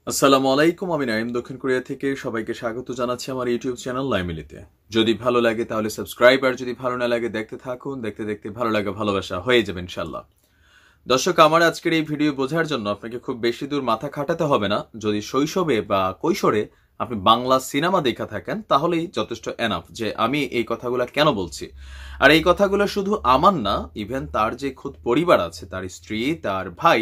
আসসালামু আলাইকুম, আমি নাইম দক্ষিণ কোরিয়া থেকে সবাইকে স্বাগত জানাচ্ছি আমার ইউটিউব চ্যানেল লাইমিলিতে। যদি ভালো লাগে তাহলে সাবস্ক্রাইব, আর যদি ভালো না লাগে দেখতে থাকুন, দেখতে দেখতে ভালো লাগে ভালোবাসা হয়ে যাবে ইনশাল্লাহ। দর্শক, আমার আজকের এই ভিডিও বোঝার জন্য আপনাকে খুব বেশি দূর মাথা খাটাতে হবে না। যদি শৈশবে বা কৈশোরে আপনি বাংলা সিনেমা দেখা থাকেন তাহলেই যথেষ্ট এনাফ যে আমি এই কথাগুলো কেন বলছি। আর এই কথাগুলো শুধু আমার না, ইভেন তার যে খুদ পরিবার আছে, তার স্ত্রী, তার ভাই,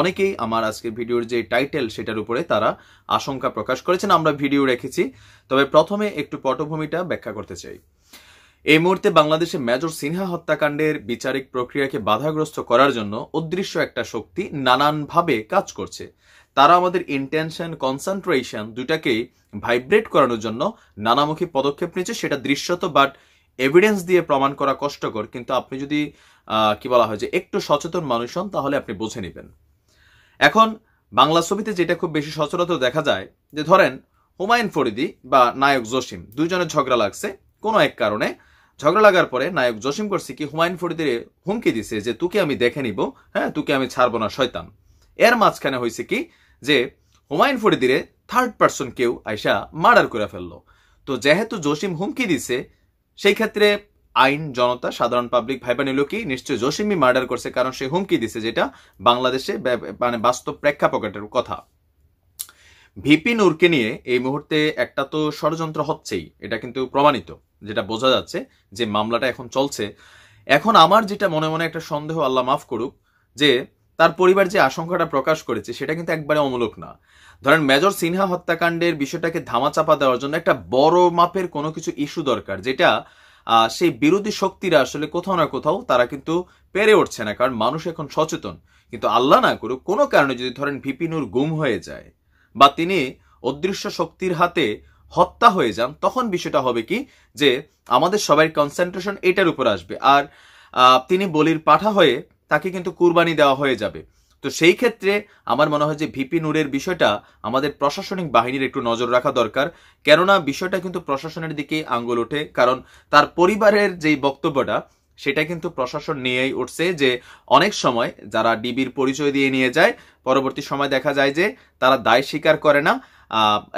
অনেকেই আমার আজকের ভিডিওর যে টাইটেল সেটার উপরে তারা আশঙ্কা প্রকাশ করেছেন। আমরা ভিডিও রেখেছি, তবে প্রথমে একটু পটভূমিটা ব্যাখ্যা করতে চাই। এই মুহূর্তে বাংলাদেশে মেজর সিনহা হত্যাকাণ্ডের বিচারিক প্রক্রিয়াকে বাধাগ্রস্ত করার জন্য অদৃশ্য একটা শক্তি নানানভাবে কাজ করছে। তারা আমাদের ইন্টেনশন, কনসেন্ট্রেশন দুটাকেই ভাইব্রেট করানোর জন্য নানামুখী পদক্ষেপ নিচ্ছে। সেটা দৃশ্যত, বাট এভিডেন্স দিয়ে প্রমাণ করা কষ্টকর। কিন্তু আপনি যদি কি বলা হয় যে একটু সচেতন মানুষ হন তাহলে আপনি বুঝে নেবেন। এখন বাংলা ছবিতে যেটা খুব বেশি সচরাচর দেখা যায় যে ধরেন হুমায়ুন ফরিদি বা নায়ক জসিম দুইজনের ঝগড়া লাগছে কোনো এক কারণে। ঝগড়া লাগার পরে নায়ক জসিম করছে কি, হুমায়ুন ফরিদির হুমকি দিছে যে তোকে আমি দেখে নিব, হ্যাঁ তোকে আমি ছাড়বো না শয়তান। এর মাঝখানে হয়েছে কি যে হুমায়ুন ফরিদিরে থার্ড পার্সন কেউ আইসা মার্ডার করে ফেললো। তো যেহেতু জসিম হুমকি দিছে, সেই ক্ষেত্রে আইন, জনতা, সাধারণ পাবলিক ভাইবা নিল কি নিশ্চয় জসিমই মার্ডার করছে, কারণ সে হুমকি দিছে, যেটা বাংলাদেশে মানে বাস্তব প্রেক্ষাপটের কথা। ভিপি নূরকে নিয়ে এই মুহূর্তে একটা তো ষড়যন্ত্র হচ্ছেই, এটা কিন্তু প্রমাণিত, যেটা বোঝা যাচ্ছে যে মামলাটা এখন চলছে। এখন আমার যেটা মনে মনে একটা সন্দেহ, আল্লাহ মাফ করুক, যে তার পরিবার যে আশঙ্কাটা প্রকাশ করেছে সেটা কিন্তু একবারে অমূলক না। ধরেন মেজর সিনহা হত্যাকাণ্ডের বিষয়টাকে ধামাচাপা দেওয়ার জন্য একটা বড় মাপের কোনো কিছু ইস্যু দরকার, যেটা সেই বিরোধী শক্তিরা আসলে কোথাও না কোথাও তারা কিন্তু পেরে উঠছে না, কারণ মানুষ এখন সচেতন। কিন্তু আল্লাহ না করুক কোনো কারণে যদি ধরেন ভিপি নূর গুম হয়ে যায় বা তিনি অদৃশ্য শক্তির হাতে হত্যা হয়ে যান, তখন বিষয়টা হবে কি যে আমাদের সবাই কনসেন্ট্রেশন এটার উপর আসবে, আর তিনি বলির পাঠা হয়ে তাকে কিন্তু কুরবানি দেওয়া হয়ে যাবে। তো সেই ক্ষেত্রে আমার মনে হয় যে ভিপি নূরের বিষয়টা আমাদের প্রশাসনিক বাহিনীর একটু নজর রাখা দরকার। কেননা বিষয়টা কিন্তু প্রশাসনের দিকে আঙ্গুল ওঠে, কারণ তার পরিবারের যেই বক্তব্যটা সেটা কিন্তু প্রশাসন নিয়েই উঠছে যে অনেক সময় যারা ডিবির পরিচয় দিয়ে নিয়ে যায়, পরবর্তী সময় দেখা যায় যে তারা দায় স্বীকার করে না।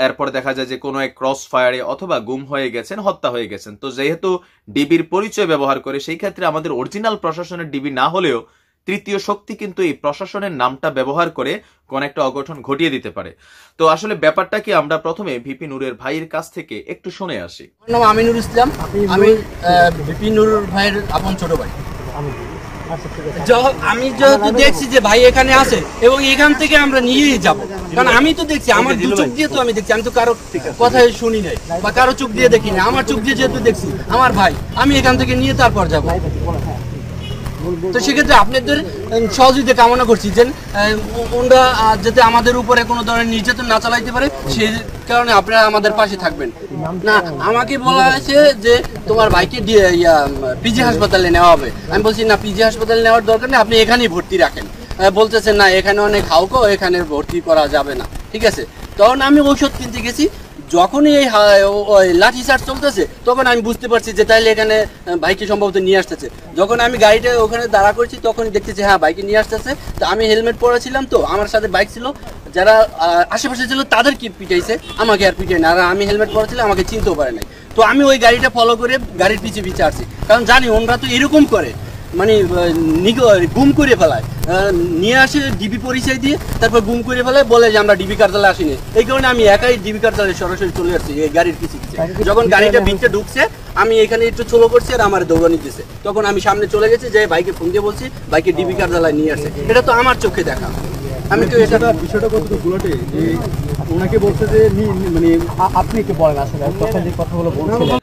এরপর দেখা যায় যে কোনো এক ক্রস ফায়ারে অথবা গুম হয়ে গেছেন, হত্যা হয়ে গেছেন। তো যেহেতু ডিবির পরিচয় ব্যবহার করে, সেই ক্ষেত্রে আমাদের অরিজিনাল প্রশাসনের ডিবি না হলেও তৃতীয় শক্তি কিন্তু এই প্রশাসনের নামটা ব্যবহার করে কোন একটা অঘটন ঘটিয়ে দিতে পারে। তো আসলে ব্যাপারটা কি, আমরা প্রথমে ভিপি নূরের ভাইয়ের কাছ থেকে একটু শুনে আসি। আমার নাম আমিনুর ইসলাম, আমি ভিপি নূর ভাইয়ের আপন ছোট ভাই। আমি যেহেতু দেখছি যে ভাই এখানে আছে এবং এখান থেকে আমরা নিয়েই যাব, কারণ আমি তো দেখছি, আমার দু চোখ দিয়ে তো আমি দেখছি, আমি তো কারো কথাই শুনি নাই বা কারো চোখ দিয়ে দেখি না, আমার চোখ দিয়ে যেহেতু দেখছি আমার ভাই, আমি এখান থেকে নিয়ে তারপর যাব। তো সেক্ষেত্রে আপনাদের সহযোগিতা কামনা করছি যে ওনারা যাতে আমাদের উপরে কোনো ধরনের নির্যাতন না চালাইতে পারে, সেই কারণে আপনারা আমাদের পাশে থাকবেন। না, আমাকে বলা হয়েছে যে তোমার ভাইকে পিজি হাসপাতালে নেওয়া হবে। আমি বলছি না, পিজি হাসপাতালে নেওয়ার দরকার নেই, আপনি এখানেই ভর্তি রাখেন। বলতেছেন না, এখানে অনেক হাউকো, এখানে ভর্তি করা যাবে না। ঠিক আছে, তখন আমি ঔষধ কিনতে গেছি। যখনই এই লাঠি চার্জ চলতেছে তখন আমি বুঝতে পারছি যে তাইলে এখানে বাইকে সম্ভবত নিয়ে আসতেছে। যখন আমি গাড়িটা ওখানে দাঁড়া করছি তখন দেখতেছি হ্যাঁ বাইকে নিয়ে আসতেছে। তো আমি হেলমেট পরেছিলাম, তো আমার সাথে বাইক ছিল, যারা আশেপাশে ছিল তাদের কি পিটাইছে, আমাকে আর পিটাই না। আর আমি হেলমেট পরেছিলাম, আমাকে চিনতেও পারে নাই। তো আমি ওই গাড়িটা ফলো করে গাড়ির পিছিয়ে আসছি, কারণ জানি ওনরা তো এরকম করে, মানে গুম করে ফেলায়, নিয়ে আসে ডিবি পরিচয় দিয়ে, তারপর গুম করে ফেলায়, বলে যে আমরা ডিবি কার্যালয়ে আসিনি। এই কারণে আমি একাই ডিবি কার্যালয়ে সরাসরি চলে আসছি এই গাড়ির পিছিয়ে। যখন গাড়িটা ভিতরে ঢুকছে আমি এখানে একটু চলো করছি আর আমার দৌড়ানি দিচ্ছে, তখন আমি সামনে চলে গেছি, যে বাইকে ফোন দিয়ে বলছি বাইকে ডিবি কার্যালয়ে নিয়ে আসে। এটা তো আমার চোখে দেখা। আমি তো এটা বিষয়টা কতটুকু গুলোটে যে ওনাকে বলছে যে মানে আপনি কি বলেন আসলে তখন যে কথাগুলো বলছিলেন।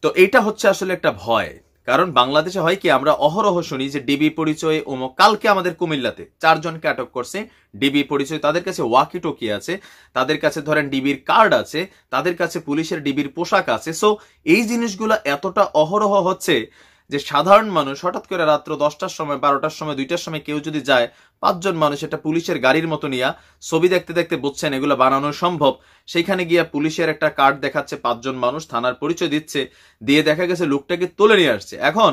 তো এইটা হচ্ছে আসলে একটা ভয়, কারণ বাংলাদেশে হয় কি, আমরা অহরহ শুনি যে ডিবি পরিচয় অমুক। কালকে আমাদের কুমিল্লাতে 4 জনকে আটক করছে ডিবি পরিচয়, তাদের কাছে ওয়াকি টকি আছে, তাদের কাছে ধরেন ডিবির কার্ড আছে, তাদের কাছে পুলিশের ডিবির পোশাক আছে। সো এই জিনিসগুলো এতটা অহরহ হচ্ছে যে সাধারণ মানুষ হঠাৎ করে রাত্র 10টার সময়, 12টার সময়, 2টার সময় কেউ যদি যায়, 5 জন মানুষ এটা পুলিশের গাড়ির মতো নিয়ে ছবি দেখতে দেখতে বুঝছেন এগুলো বানানো সম্ভব। সেইখানে গিয়া পুলিশের একটা কার্ড দেখাচ্ছে, 5 জন মানুষ থানার পরিচয় দিচ্ছে, দিয়ে দেখা গেছে লোকটাকে তুলে নিয়ে আসছে। এখন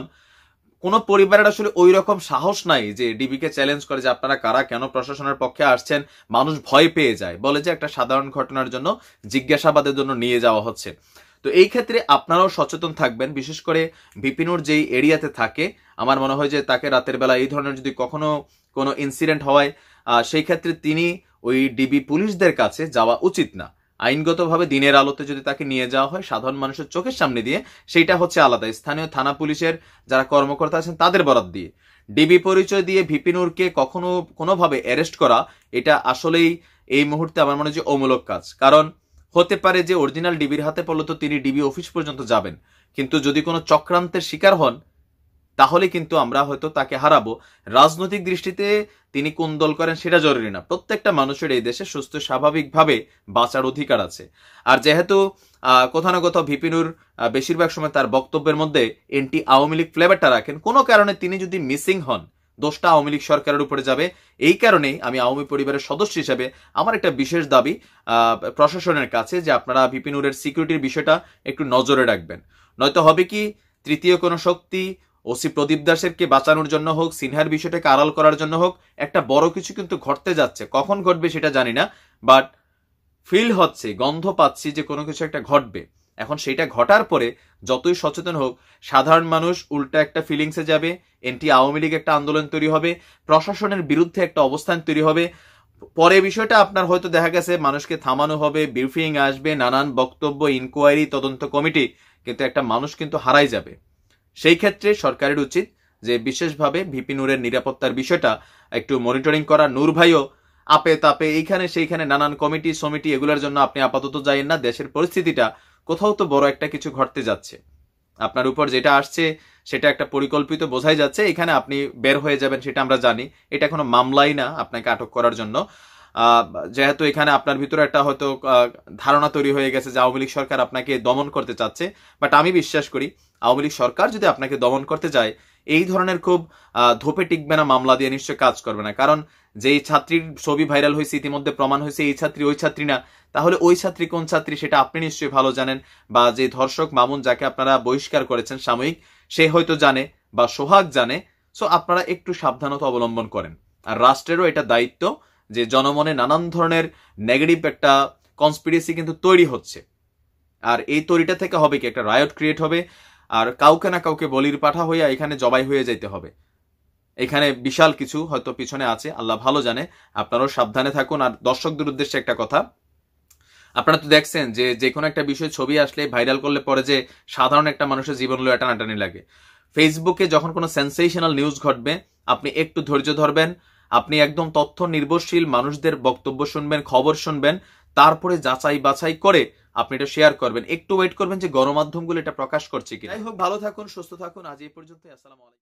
কোনো পরিবারের আসলে ওই রকম সাহস নাই যে ডিবিকে চ্যালেঞ্জ করে যে আপনারা কারা, কেন প্রশাসনের পক্ষে আসছেন। মানুষ ভয় পেয়ে যায়, বলে যে একটা সাধারণ ঘটনার জন্য জিজ্ঞাসাবাদের জন্য নিয়ে যাওয়া হচ্ছে। তো এই ক্ষেত্রে আপনারাও সচেতন থাকবেন, বিশেষ করে বিপিনুর যেই এরিয়াতে থাকে আমার মনে হয় যে তাকে রাতের বেলা এই ধরনের যদি কখনো কোনো ইনসিডেন্ট হয় সেই ক্ষেত্রে তিনি ওই ডিবি পুলিশদের কাছে যাওয়া উচিত না। আইনগতভাবে দিনের আলোতে যদি তাকে নিয়ে যাওয়া হয় সাধারণ মানুষের চোখের সামনে দিয়ে, সেইটা হচ্ছে আলাদা। স্থানীয় থানা পুলিশের যারা কর্মকর্তা আছেন তাদের বরাত দিয়ে ডিবি পরিচয় দিয়ে বিপিনুরকে কখনো কোনোভাবে অ্যারেস্ট করা, এটা আসলেই এই মুহূর্তে আমার মনে হয় যে অমূলক কাজ। কারণ হতে পারে যে অরিজিনাল ডিবির হাতে পড়লে তো তিনি ডিবি অফিস পর্যন্ত যাবেন, কিন্তু যদি কোনো চক্রান্তের শিকার হন তাহলে কিন্তু আমরা হয়তো তাকে হারাবো। রাজনৈতিক দৃষ্টিতে তিনি কোন দল করেন সেটা জরুরি না, প্রত্যেকটা মানুষের এই দেশে সুস্থ স্বাভাবিকভাবে বাঁচার অধিকার আছে। আর যেহেতু কোথাও না কোথাও বিপিনুর বেশিরভাগ সময় তার বক্তব্যের মধ্যে এন্টি আওয়ামী লীগ ফ্লেভারটা রাখেন, কোনো কারণে তিনি যদি মিসিং হন দোষটা আওয়ামী লীগ সরকারের উপরে যাবে। এই কারণেই আমি আওয়ামী পরিবারের সদস্য হিসেবে আমার একটা বিশেষ দাবি প্রশাসনের কাছে যে আপনারা বিপিনুরের সিকিউরিটির বিষয়টা একটু নজরে রাখবেন। নয়তো হবে কি, তৃতীয় কোনো শক্তি ওসি প্রদীপ দাসেরকে বাঁচানোর জন্য হোক, সিনহার বিষয়টাকে আড়াল করার জন্য হোক, একটা বড় কিছু কিন্তু ঘটতে যাচ্ছে। কখন ঘটবে সেটা জানি না, বাট ফিল হচ্ছে, গন্ধ পাচ্ছি যে কোনো কিছু একটা ঘটবে। এখন সেটা ঘটার পরে যতই সচেতন হোক সাধারণ মানুষ উল্টা একটা ফিলিংসে যাবে, এন্টি আওয়ামী লীগ একটা আন্দোলন তৈরি হবে, প্রশাসনের বিরুদ্ধে একটা অবস্থান তৈরি হবে। পরে বিষয়টা আপনার হয়তো দেখা গেছে মানুষকে থামানো হবে, ব্রিফিং আসবে, নানান বক্তব্য, ইনকোয়ারি, তদন্ত কমিটি, কিন্তু একটা মানুষ কিন্তু হারাই যাবে। সেই ক্ষেত্রে সরকারের উচিত যে বিশেষভাবে বিপিনুরের নিরাপত্তার বিষয়টা একটু মনিটরিং করা। নূর ভাইও আপে তাপে এইখানে সেইখানে নানান কমিটি সমিটি এগুলোর জন্য আপনি আপাতত যাইয়েন না। দেশের পরিস্থিতিটা কোথাও তো বড় একটা কিছু ঘটতে যাচ্ছে, আপনার উপর যেটা আসছে সেটা একটা পরিকল্পিত বোঝাই যাচ্ছে। এখানে আপনি বের হয়ে যাবেন সেটা আমরা জানি, এটা কোনো মামলাই না আপনাকে আটক করার জন্য। যেহেতু এখানে আপনার ভিতরে একটা হয়তো ধারণা তৈরি হয়ে গেছে যে আওয়ামী লীগ সরকার আপনাকে দমন করতে চাচ্ছে, বাট আমি বিশ্বাস করি আওয়ামী লীগ সরকার যদি আপনাকে দমন করতে যায় এই ধরনের খুব ধোপে টিকবে না মামলা দিয়ে নিশ্চয় কাজ করবে না। কারণ যেই ছাত্রীর ছবি ভাইরাল হয়েছে ইতিমধ্যে প্রমাণ হয়েছে এই ছাত্রী ওই ছাত্রী না, তাহলে ওই ছাত্রী কোন ছাত্রী সেটা আপনি নিশ্চয়ই ভালো জানেন, বা যে ধর্ষক মামুন যাকে আপনারা বহিষ্কার করেছেন সাময়িক সে হয়তো জানে, বা সোহাগ জানে। সো আপনারা একটু সাবধানতা অবলম্বন করেন। আর রাষ্ট্রেরও এটা দায়িত্ব যে জনমনে নানান ধরনের নেগেটিভ একটা কনস্পিরেসি কিন্তু তৈরি হচ্ছে, আর এই তৈরিটা থেকে হবে কি একটা রায়ট ক্রিয়েট হবে, আর কাউকে না কাউকে বলির পাঠা হইয়া এখানে জবাই হয়ে যাইতে হবে। এখানে বিশাল কিছু হয়তো পিছনে আছে, আল্লাহ ভালো জানে। আপনারাও সাবধানে থাকুন। আর দর্শকদের উদ্দেশ্যে একটা কথা, আপনারা তো দেখছেন যে যে কোনো একটা বিষয় ছবি আসলে ভাইরাল করলে পরে যে সাধারণ একটা মানুষের জীবন লয়ে টানাটানি লাগে। ফেসবুকে যখন কোনো সেন্সেশনাল নিউজ ঘটবে আপনি একটু ধৈর্য ধরবেন, আপনি একদম তথ্য নির্ভরশীল মানুষদের বক্তব্য শুনবেন, খবর শুনবেন, তারপরে যাচাই বাছাই করে আপনি এটা শেয়ার করবেন। একটু ওয়েট করবেন যে গণমাধ্যমগুলো এটা প্রকাশ করছে কি। যাই হোক, ভালো থাকুন, সুস্থ থাকুন। আজ এই পর্যন্ত, আসসালামু আলাইকুম।